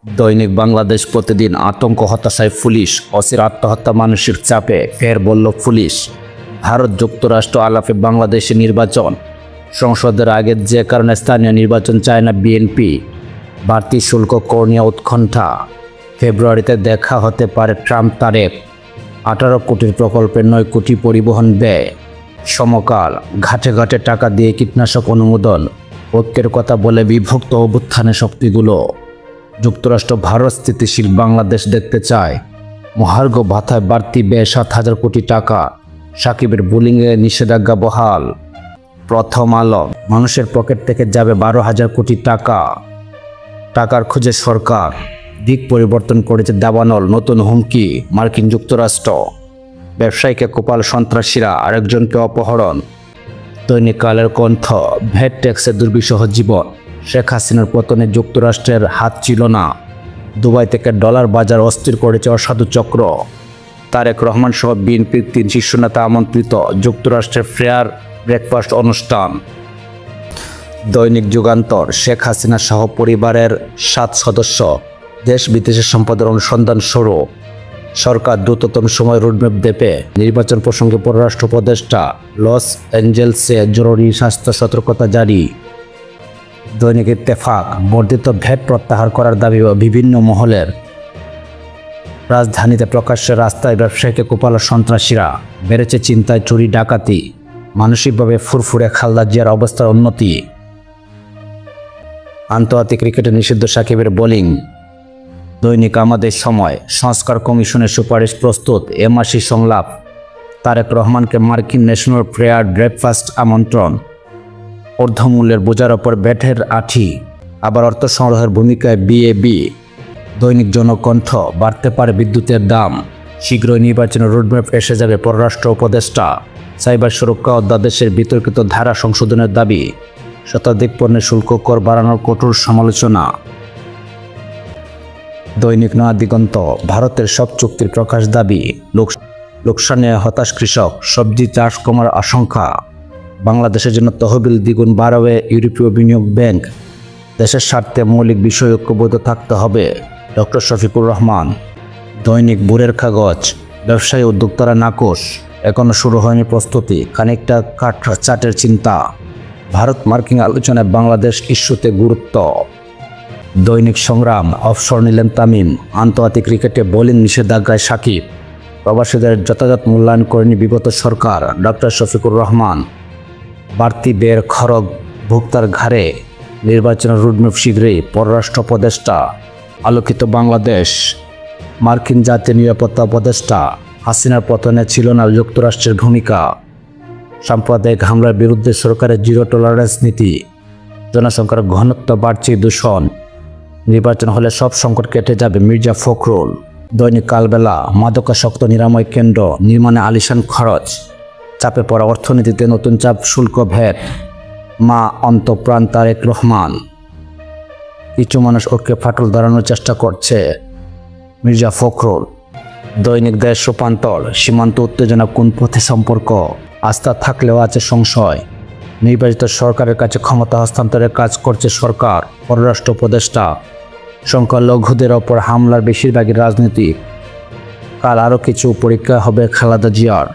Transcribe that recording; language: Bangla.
দৈনিক বাংলাদেশ প্রতিদিন আতঙ্ক হতাশায় পুলিশ, অসির আত্মহত্যা মানসিক চাপে ফের বলল পুলিশ। ভারত যুক্তরাষ্ট্র আলাপে বাংলাদেশে নির্বাচন, সংসদের আগে যে কারণে স্থানীয় নির্বাচন চায় না বিএনপি। বাড়তি শুল্ক করণীয় উৎকণ্ঠা, ফেব্রুয়ারিতে দেখা হতে পারে ট্রাম্প তারেক। 18 কোটির প্রকল্পে 9 কোটি পরিবহন ব্যয়। সমকাল, ঘাটে ঘাটে টাকা দিয়ে কীটনাশক অনুমোদন, ঐক্যের কথা বলে বিভক্ত অভ্যুত্থানের শক্তিগুলো। যুক্তরাষ্ট্র ভারত স্থিতিশীল বাংলাদেশ দেখতে চায়। মহার্ঘ ভাতায় বাড়তি ব্যয় 7,000 কোটি টাকা। সাকিবের বোলিংয়ে নিষেধাজ্ঞা বহাল। প্রথম আলো, মানুষের পকেট থেকে যাবে 12,000 কোটি টাকা। টাকার খোঁজে সরকার, দিক পরিবর্তন করেছে দাবানল, নতুন হুমকি মার্কিন যুক্তরাষ্ট্র। ব্যবসায়ীকে কোপাল সন্ত্রাসীরা, আরেকজনকে অপহরণ। দৈনিক কালের কণ্ঠ, ভ্যাট ট্যাক্সে দুর্বিষহ জীবন, শেখ হাসিনার পতনে যুক্তরাষ্ট্রের হাত ছিল না। দুবাই থেকে ডলার বাজার অস্থির করেছে অসাধু চক্র। তারেক রহমান সহ বিএনপির 3 শীর্ষ নেতা আমন্ত্রিত যুক্তরাষ্ট্রের ফেয়ার ব্রেকফাস্ট অনুষ্ঠান। দৈনিক যুগান্তর, শেখ হাসিনা সহ পরিবারের 7 সদস্য, দেশ বিদেশের সম্পদের অনুসন্ধান শুরু। সরকার দ্রুততম সময় রোডম্যাপ দেবে। নির্বাচন প্রসঙ্গে পররাষ্ট্র উপদেষ্টা, লস অ্যাঞ্জেলসে জরুরি স্বাস্থ্য সতর্কতা জারি। দৈনিক ইত্তেফাক, বর্ধিত ভ্যাট প্রত্যাহার করার দাবি বিভিন্ন মহলের। রাজধানীতে প্রকাশ্যে রাস্তায় ব্যবসায়ীকে কোপাল সন্ত্রাসীরা, বেড়েছে চিন্তায় চুরি ডাকাতি। মানসিকভাবে ফুরফুরে খালেদা জিয়ার অবস্থার উন্নতি। আন্তর্জাতিক ক্রিকেটে নিষিদ্ধ সাকিবের বোলিং। দৈনিক আমাদের সময়, সংস্কার কমিশনের সুপারিশ প্রস্তুত, এ মাসের সংলাপ। তারেক রহমানকে মার্কিন ন্যাশনাল ফেয়ার ব্রেকফাস্ট আমন্ত্রণ। অর্ধমূল্যের বোঝার ওপর ব্যাটের আঠি, আবার অর্থ সংগ্রহের ভূমিকায় বিএবি। দৈনিক জনকণ্ঠ, বাড়তে পারে বিদ্যুতের দাম, শীঘ্রই নির্বাচনের রোডম্যাপ এসে যাবে পররাষ্ট্র উপদেষ্টা। সাইবার সুরক্ষা অধ্যাদেশের বিতর্কিত ধারা সংশোধনের দাবি। শতাধিক পণ্যের শুল্ক কর বাড়ানোর কঠোর সমালোচনা। দৈনিক নয়াদিগন্ত, ভারতের সব চুক্তির প্রকাশ দাবি, লোকসানে হতাশ কৃষক, সবজি চাষ কমার আশঙ্কা। বাংলাদেশের জন্য তহবিল দ্বিগুণ বাড়াবে ইউরোপীয় বিনিয়োগ ব্যাংক। দেশের স্বার্থে মৌলিক বিষয় ঐক্যবদ্ধ থাকতে হবে, ডক্টর শফিকুর রহমান। দৈনিক ভোরের কাগজ, ব্যবসায়ী উদ্যোক্তারা নাকশ, এখনও শুরু হয়নি প্রস্তুতি, খানিকটা চাটের চিন্তা। ভারত মার্কিন আলোচনায় বাংলাদেশ ইস্যুতে গুরুত্ব। দৈনিক সংগ্রাম, অবসর নিলেন তামিম, আন্তর্জাতিক ক্রিকেটে বোলিং নিষেধাজ্ঞায় সাকিব। প্রবাসীদের যথাযথ মূল্যায়ন করেনি বিগত সরকার, ডক্টর শফিকুর রহমান। বাড়তি ব্যয়ের খরচ ভোক্তার ঘাড়ে, নির্বাচনের রোডম্যাপ শীঘ্রই, পররাষ্ট্র উপদেষ্টা। আলোকিত বাংলাদেশ, মার্কিন জাতীয় নিরাপত্তা উপদেষ্টা, হাসিনার পতনে ছিল না যুক্তরাষ্ট্রের ভূমিকা। সাম্প্রদায়িক হামলার বিরুদ্ধে সরকারের জিরো টলারেন্স নীতি। জনসংখ্যার ঘনত্ব বাড়ছে, দূষণ। নির্বাচন হলে সব সংকট কেটে যাবে, মির্জা ফখরুল। দৈনিক কালবেলা, মাদকাসক্ত নিরাময় কেন্দ্র নির্মাণে আলিশান খরচ। চাপে পড়া অর্থনীতিতে নতুন চাপ, শুল্ক ভ্যাট। মা অন্তপ্রাণ তারেক রহমান। কিছু মানুষ ওকে ফাটল ধরানোর চেষ্টা করছে, মির্জা ফখরুল। দৈনিক দেশ রূপান্তর, সীমান্ত উত্তেজনা কোন পথে সম্পর্ক, আস্থা থাকলেও আছে সংশয়। নির্বাচিত সরকারের কাছে ক্ষমতা হস্তান্তরের কাজ করছে সরকার, পররাষ্ট্র উপদেষ্টা। সংখ্যালঘুদের ওপর হামলার বেশিরভাগই রাজনীতিক। কাল আরও কিছু পরীক্ষা হবে খালেদা জিয়ার।